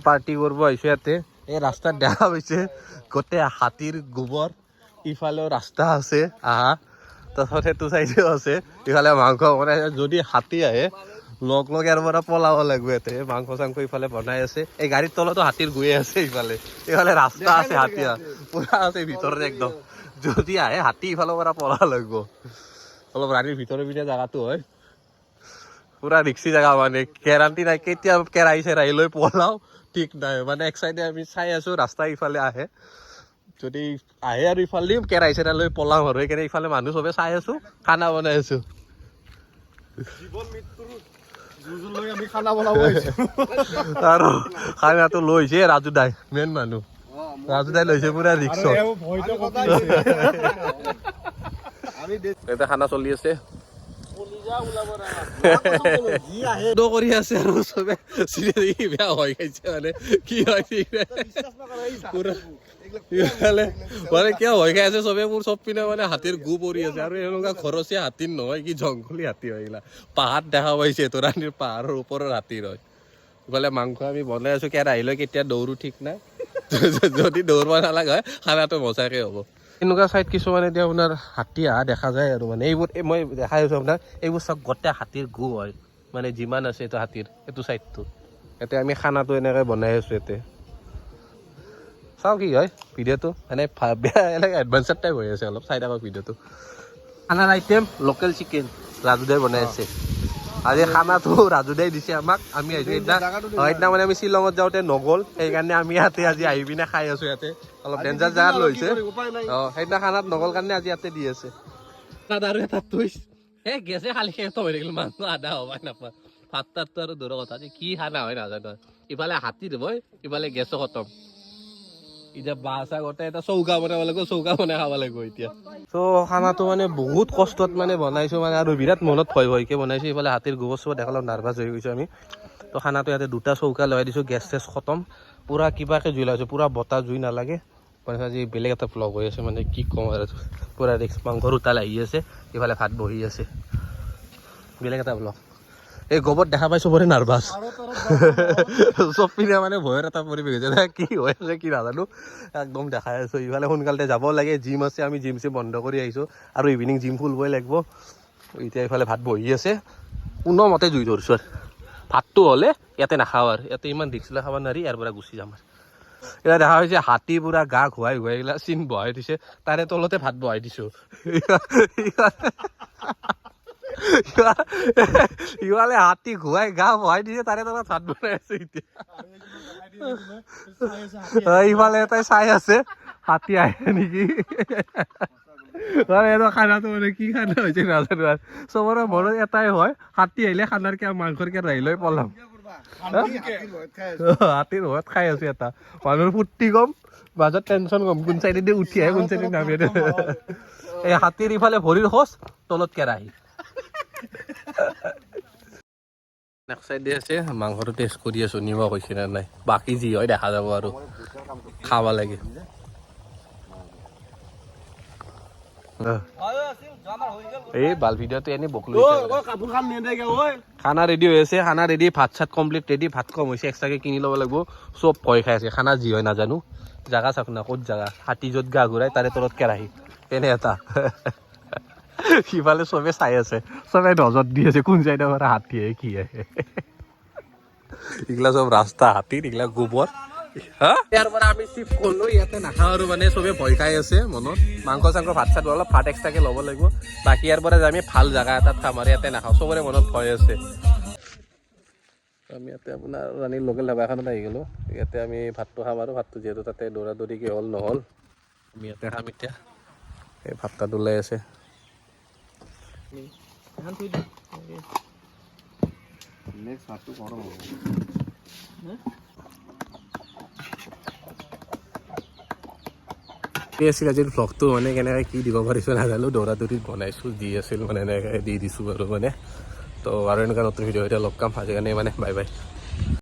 party কৰিব আহিছোঁ ইয়াতে এই ৰাস্তাত দেখা পাইছে গোটেই হাতীৰ গোবৰ ইফালেও ৰাস্তা আছে আহা তাৰপিছত সেইটো চাইডেও আছে ইফালে মাংস বনাই যদি হাতী আহে লগ লগ ইয়াৰ পৰা পলাব লাগিব ইয়াতে মাংস চাংস ইফালে বনাই আছে এই গাড়ীৰ তলতো হাতীৰ গৈয়ে আছে ইফালে ৰাস্তা আছে হাতীয়া পুৰা আছে ভিতৰত একদম যদি আহে হাতী ইফালৰ পৰা পলাব লাগিব অলপ ৰাণীৰ ভিতৰৰ পিনে জেগাটো হয় পুৰা ৰিক্সি জেগা মানে গেৰাণ্টি নাই কেতিয়া কেৰাহী চেৰাহী লৈ পলাও ঠিক নাই মানে এক চাইডে আমি চাই আছো ৰাস্তা ইফালে আহে যদি আহে আৰু ইফালে দিম কেৰাহী চেৰাহী লৈ পলাম আৰু সেইকাৰণে ইফালে মানুহ চবে চাই আছো খানা বনাই আছো আৰু খানাটো লৈছে ৰাজু দাই মেইন মানুহ ৰাজু দাই লৈছে পুৰা ৰিক্স এটা খানা চলি আছে কৰি আছে আৰু চবে বেয়া হৈ গৈছে মানে কি হয় মানে কিয় হৈ খাই আছে চবে মোৰ চব পিনে মানে হাতীৰ গু পৰি আছে আৰু এনেকুৱা ঘৰচীয়া হাতীৰ নহয় কি জংঘলী হাতী হয় এইগিলা পাহাৰ দেখা পাইছে তোৰাণীৰ পাহাৰৰ ওপৰৰ হাতীৰ হয় ইফালে মাংস আমি বনাই আছো কেৰাহী লৈ কেতিয়া দৌৰো ঠিক নাই যদি দৌৰিব নালাগে হয় খানাটো মজাকে হ'ব এনেকুৱা চাইড কিছুমান এতিয়া আপোনাৰ হাতী অহা দেখা যায় আৰু মানে এইবোৰ মই দেখাই আছোঁ আপোনাৰ এইবোৰ চব গোটেই হাতীৰ গু হয় মানে যিমান আছে এইটো হাতীৰ এইটো চাইডটো এতিয়া আমি খানাটো এনেকৈ বনাই আছোঁ ইয়াতে চাওঁ কি হয় ভিডিঅ'টো মানে বেয়া এনেকৈ এডভেঞ্চাৰ টাইপ হৈ আছে অলপ চাই থাকক ভিডিঅ'টো খানাৰ আইটেম লোকেল চিকেন ৰাজুদাই বনাই আছে আজি খানাটো ৰাজুদাই দিছে আমাক আমি আহিছোঁ সেইদিনা মানে আমি শ্বিলঙত যাওঁতে নগ'ল সেইকাৰণে আমি ইয়াতে আজি আহি পিনে খাই আছোঁ ইয়াতে অলপ ডেঞ্জাৰ জেগাত লৈছে সেইদিনা খানাত নগ'ল কাৰণে আজি ইয়াতে দি আছে আৰু এটা টুইষ্ট এই গেছে খালি শেষ হৈ থাকিল মানুহ আধা হ'বাই নাপায় ভাত তাতটো আৰু দূৰৰ কথা কি খানা হয় নাজানো ইফালে হাতী দিব ইফালে গেছো খতম এতিয়া বাঁহ চাহ গোটেই এটা চৌকা বনাব লাগিব চৌকা বনাই খাব লাগিব এতিয়া চ' খানাটো মানে বহুত কষ্টত মানে বনাইছোঁ মানে আৰু বিৰাট মনত ভয় ভয়কৈ বনাইছোঁ ইফালে হাতীৰ গোবৰ চোবৰ দেখালে নাৰ্ভাছ হৈ গৈছোঁ আমি তো খানাটো ইয়াতে দুটা চৌকা লগাই দিছোঁ গেছ চেছ খতম পূৰা কিবাকৈ জুই লগাইছোঁ পূৰা বতাহ জুই নালাগে মানে আজি বেলেগ এটা ব্লগ হৈ আছে মানে কি ক'ম আৰু পূৰা ৰিক্স মাংসৰ উতাল আহি আছে ইফালে ভাত বহি আছে বেলেগ এটা ব্লগ এই গোবৰত দেখা পাই চবৰে নাৰ্ভাছ চব পিনে মানে ভয়ৰ এটা পৰিৱেশ হৈছে কি হৈ আছে কি নাজানো একদম দেখাই আছোঁ ইফালে সোনকালে যাব লাগে জিম আছে আমি জিম চিম বন্ধ কৰি আহিছোঁ আৰু ইভিনিং জিম খুলিবই লাগিব এতিয়া ইফালে ভাত বহি আছে কোনোমতে জুই ধৰিছোঁ আৰু ভাতটো হ'লে ইয়াতে নাখাওঁ আৰু ইয়াতে ইমান ৰিক্স লৈ খাব নোৱাৰি ইয়াৰ পৰা গুচি যাম আৰু এতিয়া দেখা হৈছে হাতী পুৰা গা ঘূৰাই ঘূৰাই এইবিলাক চিন বহাই দিছে তাৰে তলতে ভাত বহাই দিছোঁ ইফালে হাতী ঘূৰাই গা বহাই দিছে তাৰে তলত ভাত বনাই আছে এতিয়া ইফালে এটাই চাই আছে হাতী আহে নেকি খানাটো মানে কি খানা হৈছে নাজানো আৰু চবৰে মনত এটাই হয় হাতী আহিলে খানাৰ মাংসৰ কেৰাহী লৈ পলাম হাতীৰ ঘৰত খাই আছো এটা মানুহৰ ফূৰ্তি কম মাজত টেনচন কম কোন চাইডেদি উঠি আহে কোন চাইডে নামি আহে এই হাতীৰ ইফালে ভৰিৰ খোজ তলত কেৰাহী নেক্সট চাইডে আছে মাংসটো টেষ্ট কৰি আছো নিমখ হৈছে নে নাই বাকী যি হয় দেখা যাব আৰু খাব লাগে এই বাল ভিডিঅ'টো এনেই বকলো খানা ৰেডি হৈ আছে খানা ৰেডি ভাত চাত কমপ্লিট ৰেডি ভাত কম হৈছে এক্সট্ৰাকে কিনি ল'ব লাগিব চব ভয় খাই আছে খানা যি হয় নাজানো জাগা চাওক না ক'ত জাগা হাতী য'ত গা ঘূৰাই তাৰে তলত কেৰাহী এনে এটা সিফালে চবে চাই আছে চবে নজৰ দি আছে কোন চাইডৰ পৰা হাতী আহে কি আহে এইগিলা চব ৰাস্তা হাতীৰ এইগিলা গোবৰ ইয়াৰ পৰা আমি চিফ কৰিলো ইয়াতে নাখাওঁ আৰু মানে চবে ভয় খাই আছে মনত মাংস চাংস ভাত চাত অলপ ভাত এক্সট্ৰাকে ল'ব লাগিব বাকী ইয়াৰ পৰা আমি ভাল জাগা এটাত খাম আৰু ইয়াতে নাখাওঁ চবৰে মনত ভয় আছে আমি ইয়াতে আপোনাৰ ৰাণীৰ লোকেল ধাবা এখনত আহি গ'লো ইয়াতে আমি ভাতটো খাম আৰু ভাতটো যিহেতু তাতে দৌৰা দৌৰিকৈ হ'ল নহ'ল আমি ইয়াতে খাম এতিয়া এই ভাত তাত ওলাই আছে আছিল আজিৰ ভ্লগটো মানে কেনেকৈ কি দিব পাৰিছোঁ নাজানো দৌৰা দৌৰিত বনাইছোঁ যি আছিল মানে এনেকৈ দি দিছোঁ আৰু মানে তো আৰু এনেকুৱা নতুন ভিডিঅ' এতিয়া লগ পাম আজিৰ কাৰণে মানে বাই বাই